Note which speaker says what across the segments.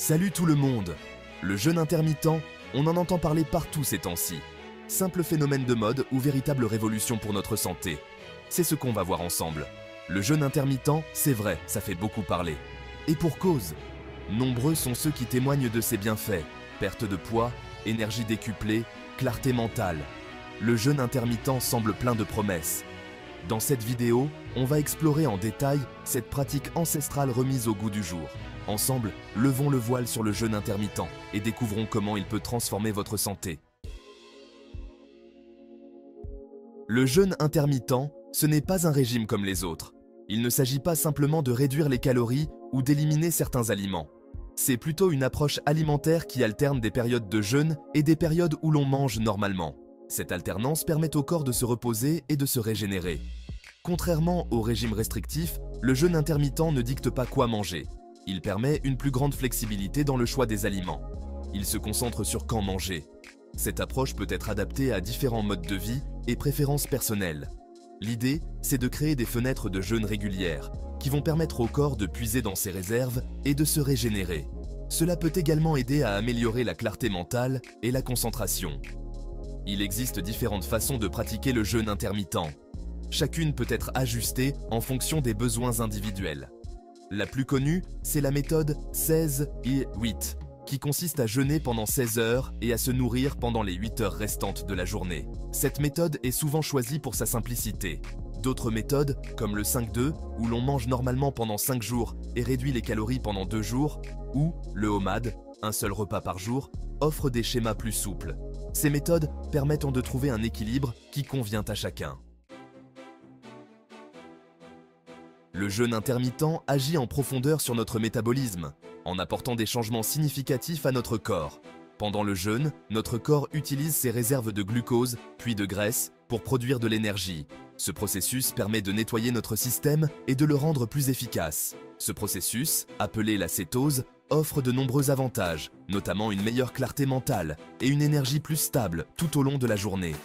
Speaker 1: Salut tout le monde! Le jeûne intermittent, on en entend parler partout ces temps-ci. Simple phénomène de mode ou véritable révolution pour notre santé? C'est ce qu'on va voir ensemble. Le jeûne intermittent, c'est vrai, ça fait beaucoup parler. Et pour cause. Nombreux sont ceux qui témoignent de ses bienfaits. Perte de poids, énergie décuplée, clarté mentale. Le jeûne intermittent semble plein de promesses. Dans cette vidéo, on va explorer en détail cette pratique ancestrale remise au goût du jour. Ensemble, levons le voile sur le jeûne intermittent et découvrons comment il peut transformer votre santé. Le jeûne intermittent, ce n'est pas un régime comme les autres. Il ne s'agit pas simplement de réduire les calories ou d'éliminer certains aliments. C'est plutôt une approche alimentaire qui alterne des périodes de jeûne et des périodes où l'on mange normalement. Cette alternance permet au corps de se reposer et de se régénérer. Contrairement au régime restrictif, le jeûne intermittent ne dicte pas quoi manger. Il permet une plus grande flexibilité dans le choix des aliments. Il se concentre sur quand manger. Cette approche peut être adaptée à différents modes de vie et préférences personnelles. L'idée, c'est de créer des fenêtres de jeûne régulières qui vont permettre au corps de puiser dans ses réserves et de se régénérer. Cela peut également aider à améliorer la clarté mentale et la concentration. Il existe différentes façons de pratiquer le jeûne intermittent. Chacune peut être ajustée en fonction des besoins individuels. La plus connue, c'est la méthode 16-8, qui consiste à jeûner pendant 16 heures et à se nourrir pendant les 8 heures restantes de la journée. Cette méthode est souvent choisie pour sa simplicité. D'autres méthodes, comme le 5-2, où l'on mange normalement pendant 5 jours et réduit les calories pendant 2 jours, ou le OMAD, un seul repas par jour, offrent des schémas plus souples. Ces méthodes permettent de trouver un équilibre qui convient à chacun. Le jeûne intermittent agit en profondeur sur notre métabolisme, en apportant des changements significatifs à notre corps. Pendant le jeûne, notre corps utilise ses réserves de glucose, puis de graisse, pour produire de l'énergie. Ce processus permet de nettoyer notre système et de le rendre plus efficace. Ce processus, appelé la cétose, offre de nombreux avantages, notamment une meilleure clarté mentale et une énergie plus stable tout au long de la journée.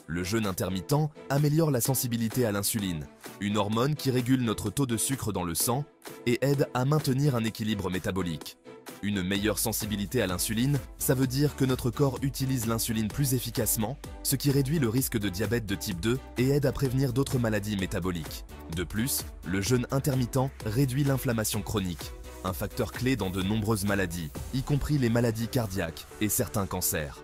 Speaker 1: Le jeûne intermittent améliore la sensibilité à l'insuline, une hormone qui régule notre taux de sucre dans le sang et aide à maintenir un équilibre métabolique. Une meilleure sensibilité à l'insuline, ça veut dire que notre corps utilise l'insuline plus efficacement, ce qui réduit le risque de diabète de type 2 et aide à prévenir d'autres maladies métaboliques. De plus, le jeûne intermittent réduit l'inflammation chronique, un facteur clé dans de nombreuses maladies, y compris les maladies cardiaques et certains cancers.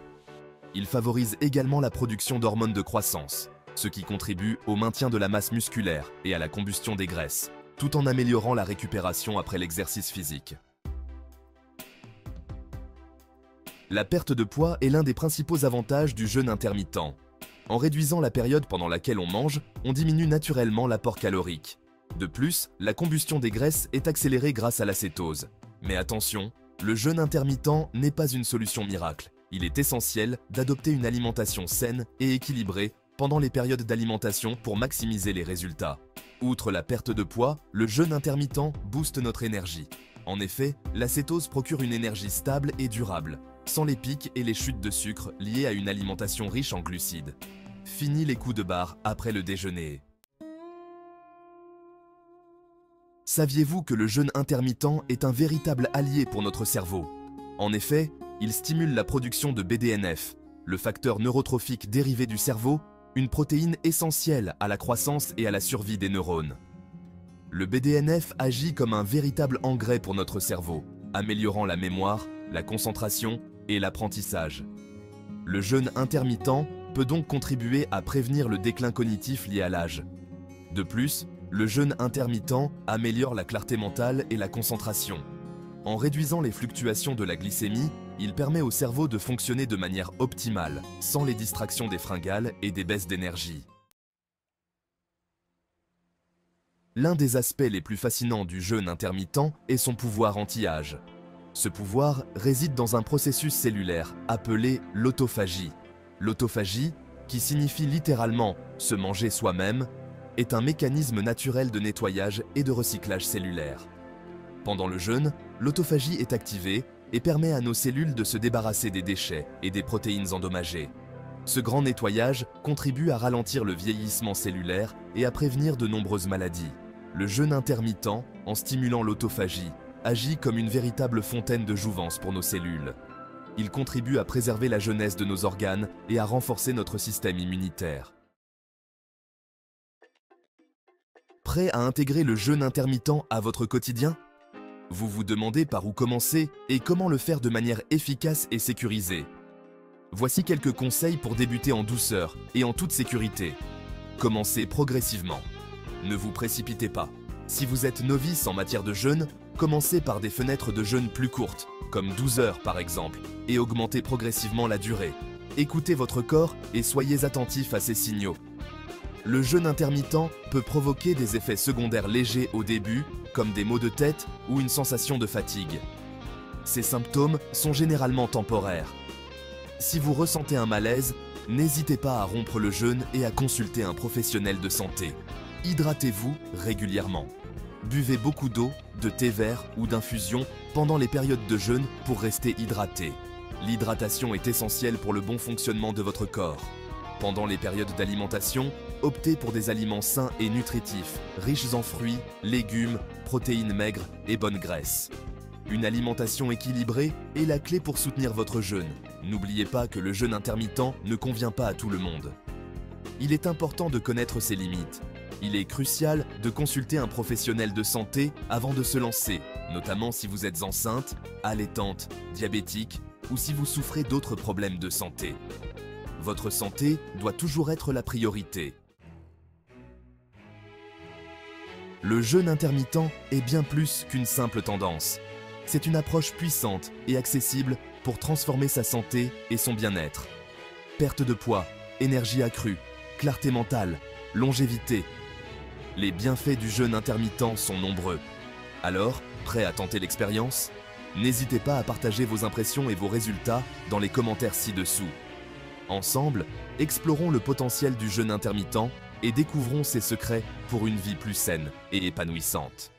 Speaker 1: Il favorise également la production d'hormones de croissance, ce qui contribue au maintien de la masse musculaire et à la combustion des graisses, tout en améliorant la récupération après l'exercice physique. La perte de poids est l'un des principaux avantages du jeûne intermittent. En réduisant la période pendant laquelle on mange, on diminue naturellement l'apport calorique. De plus, la combustion des graisses est accélérée grâce à la cétose. Mais attention, le jeûne intermittent n'est pas une solution miracle. Il est essentiel d'adopter une alimentation saine et équilibrée pendant les périodes d'alimentation pour maximiser les résultats. Outre la perte de poids, le jeûne intermittent booste notre énergie. En effet, la cétose procure une énergie stable et durable, sans les pics et les chutes de sucre liées à une alimentation riche en glucides. Fini les coups de barre après le déjeuner. Saviez-vous que le jeûne intermittent est un véritable allié pour notre cerveau? En effet, il stimule la production de BDNF, le facteur neurotrophique dérivé du cerveau, une protéine essentielle à la croissance et à la survie des neurones. Le BDNF agit comme un véritable engrais pour notre cerveau, améliorant la mémoire, la concentration et l'apprentissage. Le jeûne intermittent peut donc contribuer à prévenir le déclin cognitif lié à l'âge. De plus, le jeûne intermittent améliore la clarté mentale et la concentration. En réduisant les fluctuations de la glycémie, il permet au cerveau de fonctionner de manière optimale, sans les distractions des fringales et des baisses d'énergie. L'un des aspects les plus fascinants du jeûne intermittent est son pouvoir anti-âge. Ce pouvoir réside dans un processus cellulaire appelé l'autophagie. L'autophagie, qui signifie littéralement « se manger soi-même », est un mécanisme naturel de nettoyage et de recyclage cellulaire. Pendant le jeûne, l'autophagie est activée et permet à nos cellules de se débarrasser des déchets et des protéines endommagées. Ce grand nettoyage contribue à ralentir le vieillissement cellulaire et à prévenir de nombreuses maladies. Le jeûne intermittent, en stimulant l'autophagie, agit comme une véritable fontaine de jouvence pour nos cellules. Il contribue à préserver la jeunesse de nos organes et à renforcer notre système immunitaire. Prêt à intégrer le jeûne intermittent à votre quotidien? Vous vous demandez par où commencer et comment le faire de manière efficace et sécurisée. Voici quelques conseils pour débuter en douceur et en toute sécurité. Commencez progressivement. Ne vous précipitez pas. Si vous êtes novice en matière de jeûne, commencez par des fenêtres de jeûne plus courtes, comme 12 heures par exemple, et augmentez progressivement la durée. Écoutez votre corps et soyez attentif à ces signaux. Le jeûne intermittent peut provoquer des effets secondaires légers au début, comme des maux de tête ou une sensation de fatigue. Ces symptômes sont généralement temporaires. Si vous ressentez un malaise, n'hésitez pas à rompre le jeûne et à consulter un professionnel de santé. Hydratez-vous régulièrement. Buvez beaucoup d'eau, de thé vert ou d'infusion pendant les périodes de jeûne pour rester hydraté. L'hydratation est essentielle pour le bon fonctionnement de votre corps. Pendant les périodes d'alimentation, optez pour des aliments sains et nutritifs, riches en fruits, légumes, protéines maigres et bonnes graisses. Une alimentation équilibrée est la clé pour soutenir votre jeûne. N'oubliez pas que le jeûne intermittent ne convient pas à tout le monde. Il est important de connaître ses limites. Il est crucial de consulter un professionnel de santé avant de se lancer, notamment si vous êtes enceinte, allaitante, diabétique ou si vous souffrez d'autres problèmes de santé. Votre santé doit toujours être la priorité. Le jeûne intermittent est bien plus qu'une simple tendance. C'est une approche puissante et accessible pour transformer sa santé et son bien-être. Perte de poids, énergie accrue, clarté mentale, longévité. Les bienfaits du jeûne intermittent sont nombreux. Alors, prêt à tenter l'expérience? N'hésitez pas à partager vos impressions et vos résultats dans les commentaires ci-dessous. Ensemble, explorons le potentiel du jeûne intermittent et découvrons ses secrets pour une vie plus saine et épanouissante.